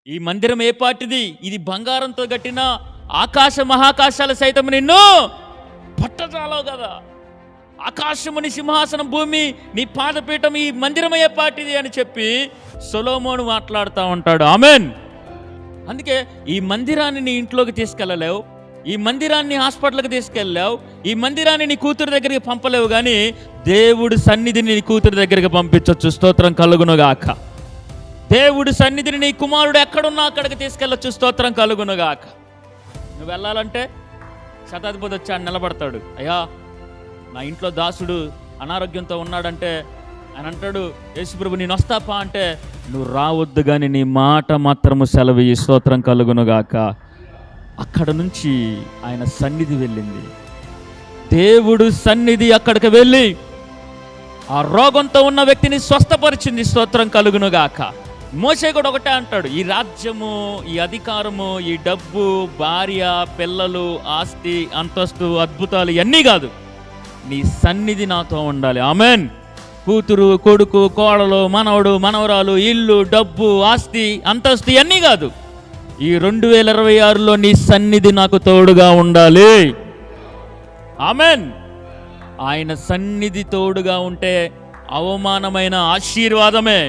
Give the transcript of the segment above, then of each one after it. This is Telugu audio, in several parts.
ఈ మందిరం ఏ పాటిది? ఇది బంగారంతో కట్టిన ఆకాశ మహాకాశాలు సైతం నిన్ను పట్టజాలవు కదా. ఆకాశముని సింహాసనం, భూమి నీ పాదపీఠం, ఈ మందిరం ఏ పాటిది అని చెప్పి సొలొమోను మాట్లాడుతూ ఉంటాడు. ఆమెన్. అందుకే ఈ మందిరాన్ని నీ ఇంట్లోకి తీసుకెళ్ళలేవు, ఈ మందిరాన్ని హాస్పిటల్కి తీసుకెళ్ళలేవు, ఈ మందిరాన్ని నీ కూతురు దగ్గరికి పంపలేవు, కానీ దేవుడి సన్నిధిని నీ కూతురు దగ్గరికి పంపించవచ్చు. స్తోత్రం కలుగునుగాక. దేవుడి సన్నిధిని నీ కుమారుడు ఎక్కడున్నా అక్కడికి తీసుకెళ్ళొచ్చు. స్తోత్రం కలుగునుగాక. నువ్వు వెళ్ళాలంటే శతాధిపతి వచ్చి ఆయన నిలబడతాడు. అయ్యా, నా ఇంట్లో దాసుడు అనారోగ్యంతో ఉన్నాడంటే ఆయన అంటాడు, యేసుప్రభు నేను వస్తాపా అంటే, నువ్వు రావద్దు కానీ నీ మాట మాత్రము సెలవు. ఈ స్తోత్రం కలుగునుగాక. అక్కడ నుంచి ఆయన సన్నిధి వెళ్ళింది. దేవుడు సన్నిధి అక్కడికి వెళ్ళి ఆ రోగంతో ఉన్న వ్యక్తిని స్వస్థపరిచింది. స్తోత్రం కలుగునుగాక. మోషే కూడా ఒకటే అంటాడు, ఈ రాజ్యము, ఈ అధికారము, ఈ డబ్బు, భార్య, పిల్లలు, ఆస్తి, అంతస్తు, అద్భుతాలు ఇవన్నీ కాదు, నీ సన్నిధి నాతో ఉండాలి. ఆమెన్. కూతురు, కొడుకు, కోడలు, మనవడు, మనవరాలు, ఇల్లు, డబ్బు, ఆస్తి, అంతస్తు ఇవన్నీ కాదు, ఈ 2026లో నీ సన్నిధి నాకు తోడుగా ఉండాలి. ఆమెన్. ఆయన సన్నిధి తోడుగా ఉంటే అవమానమైన ఆశీర్వాదమే,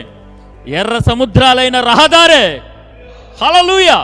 ఎర్ర సముద్రాలైన రహదారే. హల్లెలూయా.